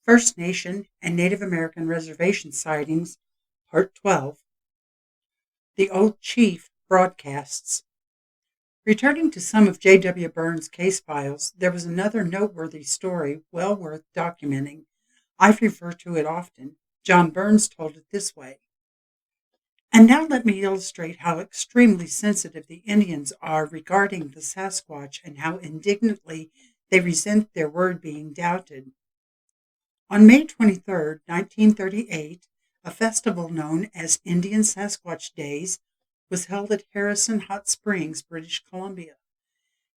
First Nation and Native American Reservation Sightings, Part 12. The Old Chief Broadcasts. Returning to some of J.W. Burns' case files, there was another noteworthy story well worth documenting. I refer to it often. John Burns told it this way. And now let me illustrate how extremely sensitive the Indians are regarding the Sasquatch and how indignantly they resent their word being doubted. On May 23, 1938, a festival known as Indian Sasquatch Days was held at Harrison Hot Springs, British Columbia.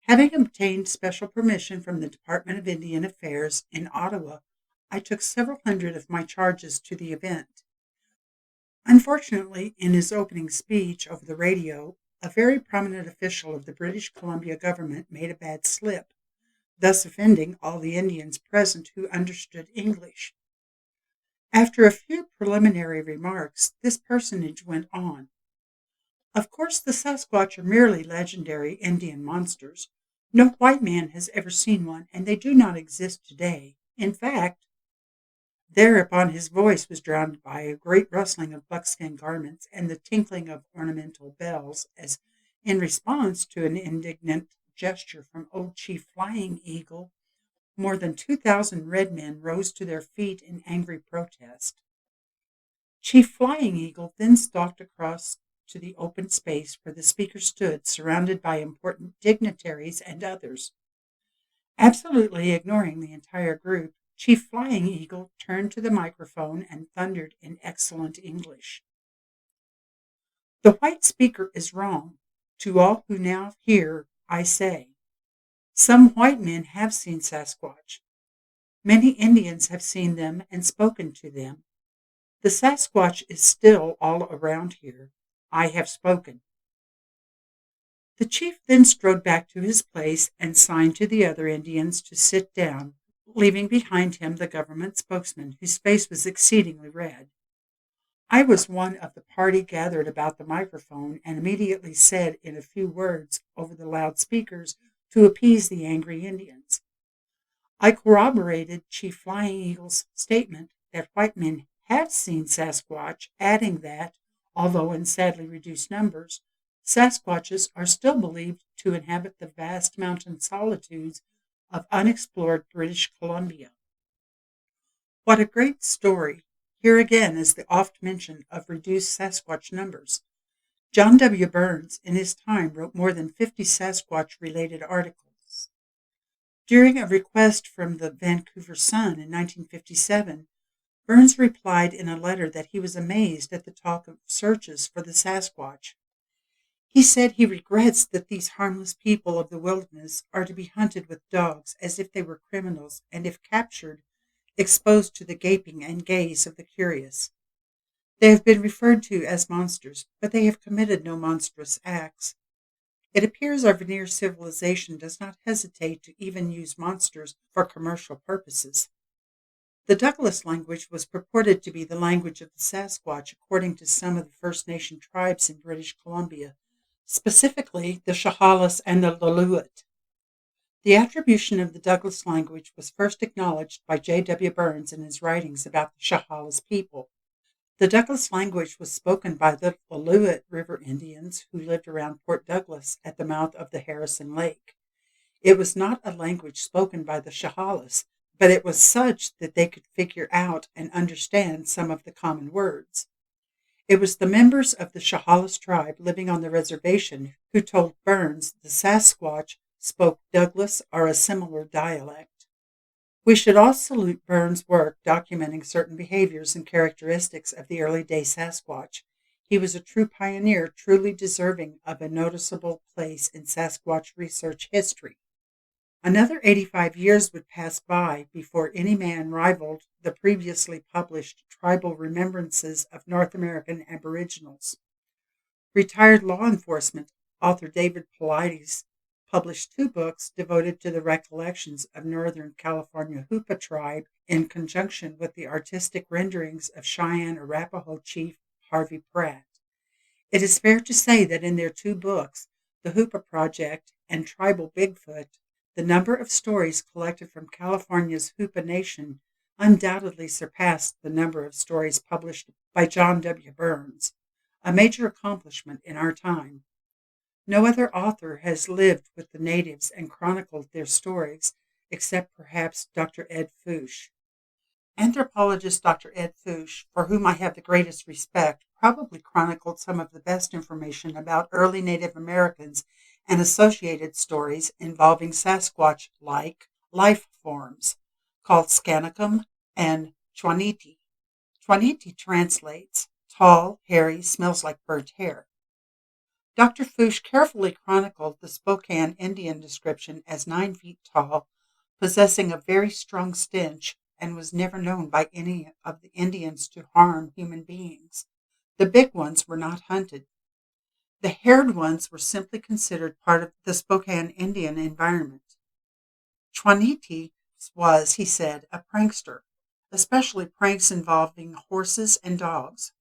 Having obtained special permission from the Department of Indian Affairs in Ottawa, I took several hundred of my charges to the event. Unfortunately, in his opening speech over the radio, a very prominent official of the British Columbia government made a bad slip, thus offending all the Indians present who understood English. After a few preliminary remarks, this personage went on. Of course, the Sasquatch are merely legendary Indian monsters. No white man has ever seen one, and they do not exist today. In fact, thereupon his voice was drowned by a great rustling of buckskin garments and the tinkling of ornamental bells, as in response to an indignant gesture from Old Chief Flying Eagle, more than 2,000 red men rose to their feet in angry protest. Chief Flying Eagle then stalked across to the open space where the speaker stood, surrounded by important dignitaries and others. Absolutely ignoring the entire group, Chief Flying Eagle turned to the microphone and thundered in excellent English. The white speaker is wrong. To all who now hear, I say, some white men have seen Sasquatch. Many Indians have seen them and spoken to them. The Sasquatch is still all around here. I have spoken. The chief then strode back to his place and signed to the other Indians to sit down, leaving behind him the government spokesman, whose face was exceedingly red. I was one of the party gathered about the microphone and immediately said in a few words over the loudspeakers to appease the angry Indians. I corroborated Chief Flying Eagle's statement that white men have seen Sasquatch, adding that, although in sadly reduced numbers, Sasquatches are still believed to inhabit the vast mountain solitudes of unexplored British Columbia. What a great story! Here again is the oft mention of reduced Sasquatch numbers. John W. Burns, in his time, wrote more than 50 Sasquatch-related articles. During a request from the Vancouver Sun in 1957, Burns replied in a letter that he was amazed at the talk of searches for the Sasquatch. He said he regrets that these harmless people of the wilderness are to be hunted with dogs as if they were criminals, and if captured, exposed to the gaping and gaze of the curious. They have been referred to as monsters, but they have committed no monstrous acts. It appears our veneer civilization does not hesitate to even use monsters for commercial purposes. The Douglas language was purported to be the language of the Sasquatch, according to some of the First Nation tribes in British Columbia, specifically the Chehalis and the Lillooet. The attribution of the Douglas language was first acknowledged by J.W. Burns in his writings about the Chehalis people. The Douglas language was spoken by the Lillooet River Indians who lived around Port Douglas at the mouth of the Harrison Lake. It was not a language spoken by the Chehalis, but it was such that they could figure out and understand some of the common words. It was the members of the Chehalis tribe living on the reservation who told Burns the Sasquatch spoke Douglas or a similar dialect. We should all salute Burns' work documenting certain behaviors and characteristics of the early day Sasquatch. He was a true pioneer, truly deserving of a noticeable place in Sasquatch research history. Another 85 years would pass by before any man rivaled the previously published Tribal Remembrances of North American Aboriginals. Retired law enforcement author David Paulides published 2 books devoted to the recollections of Northern California Hoopa tribe in conjunction with the artistic renderings of Cheyenne Arapaho chief Harvey Pratt. It is fair to say that in their 2 books, The Hoopa Project and Tribal Bigfoot, the number of stories collected from California's Hoopa Nation undoubtedly surpassed the number of stories published by John W. Burns, a major accomplishment in our time. No other author has lived with the natives and chronicled their stories, except perhaps Dr. Ed Fouche. Anthropologist Dr. Ed Fouche, for whom I have the greatest respect, probably chronicled some of the best information about early Native Americans and associated stories involving Sasquatch like life forms called Scanicum and Chwaniti. Chwaniti translates tall, hairy, smells like burnt hair. Dr. Fouche carefully chronicled the Spokane Indian description as 9 feet tall, possessing a very strong stench, and was never known by any of the Indians to harm human beings. The big ones were not hunted. The haired ones were simply considered part of the Spokane Indian environment. Chwaniti was, he said, a prankster, especially pranks involving horses and dogs.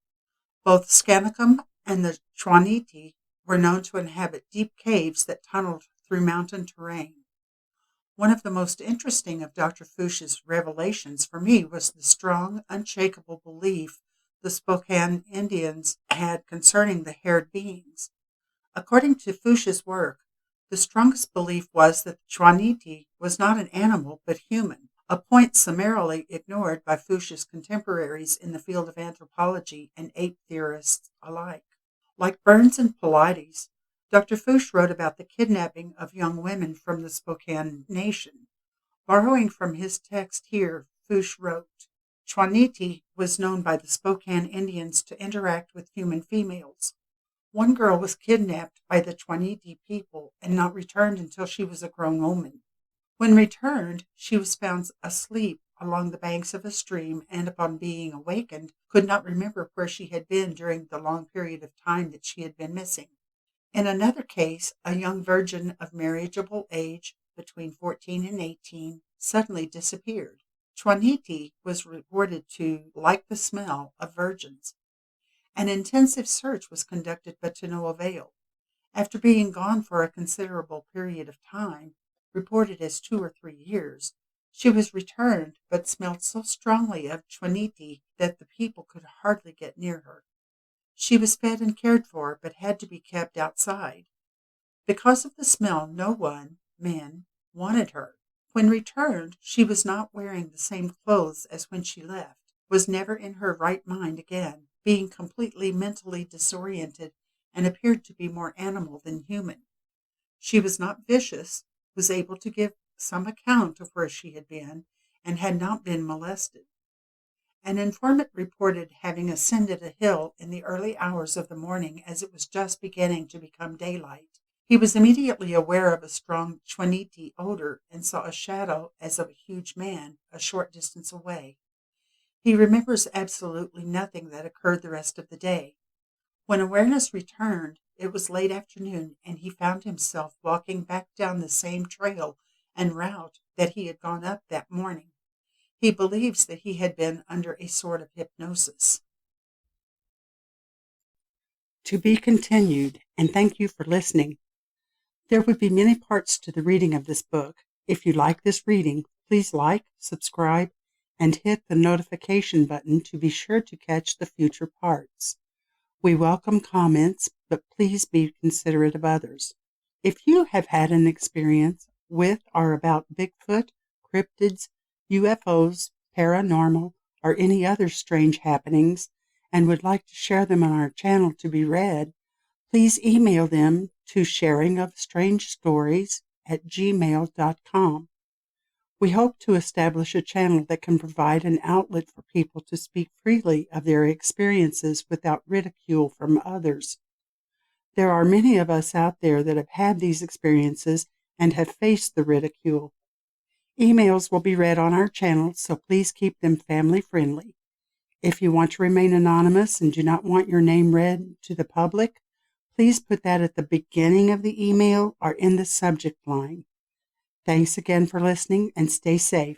Both Scanicum and the Chwaniti were known to inhabit deep caves that tunneled through mountain terrain. One of the most interesting of Dr. Fouche's revelations for me was the strong, unshakable belief the Spokane Indians had concerning the haired beings. According to Fouche's work, the strongest belief was that the Chwaniti was not an animal but human, a point summarily ignored by Fouche's contemporaries in the field of anthropology and ape theorists alike. Like Burns and Paulides, Dr. Fouche wrote about the kidnapping of young women from the Spokane Nation. Borrowing from his text here, Fouche wrote, Chwaniti was known by the Spokane Indians to interact with human females. One girl was kidnapped by the Chwaniti people and not returned until she was a grown woman. When returned, she was found asleep along the banks of a stream and, upon being awakened, could not remember where she had been during the long period of time that she had been missing. In another case, a young virgin of marriageable age, between 14 and 18, suddenly disappeared. Chwaniti was reported to like the smell of virgins. An intensive search was conducted, but to no avail. After being gone for a considerable period of time, reported as 2 or 3 years, she was returned, but smelled so strongly of Chwaniti that the people could hardly get near her. She was fed and cared for, but had to be kept outside. Because of the smell, no one, men, wanted her. When returned, she was not wearing the same clothes as when she left, was never in her right mind again, being completely mentally disoriented, and appeared to be more animal than human. She was not vicious, was able to give some account of where she had been, and had not been molested. An informant reported having ascended a hill in the early hours of the morning as it was just beginning to become daylight. He was immediately aware of a strong Chwaniti odor and saw a shadow as of a huge man a short distance away. He remembers absolutely nothing that occurred the rest of the day. When awareness returned, it was late afternoon, and he found himself walking back down the same trail and route that he had gone up that morning. He believes that he had been under a sort of hypnosis. To be continued, and thank you for listening. There would be many parts to the reading of this book. If you like this reading, please like, subscribe, and hit the notification button to be sure to catch the future parts. We welcome comments, but please be considerate of others. If you have had an experience with or about Bigfoot, cryptids, UFOs, paranormal, or any other strange happenings, and would like to share them on our channel to be read, please email them to sharingofstrangestories@gmail.com. We hope to establish a channel that can provide an outlet for people to speak freely of their experiences without ridicule from others. There are many of us out there that have had these experiences and have faced the ridicule. Emails will be read on our channel, so please keep them family friendly. If you want to remain anonymous and do not want your name read to the public, please put that at the beginning of the email or in the subject line. Thanks again for listening, and stay safe.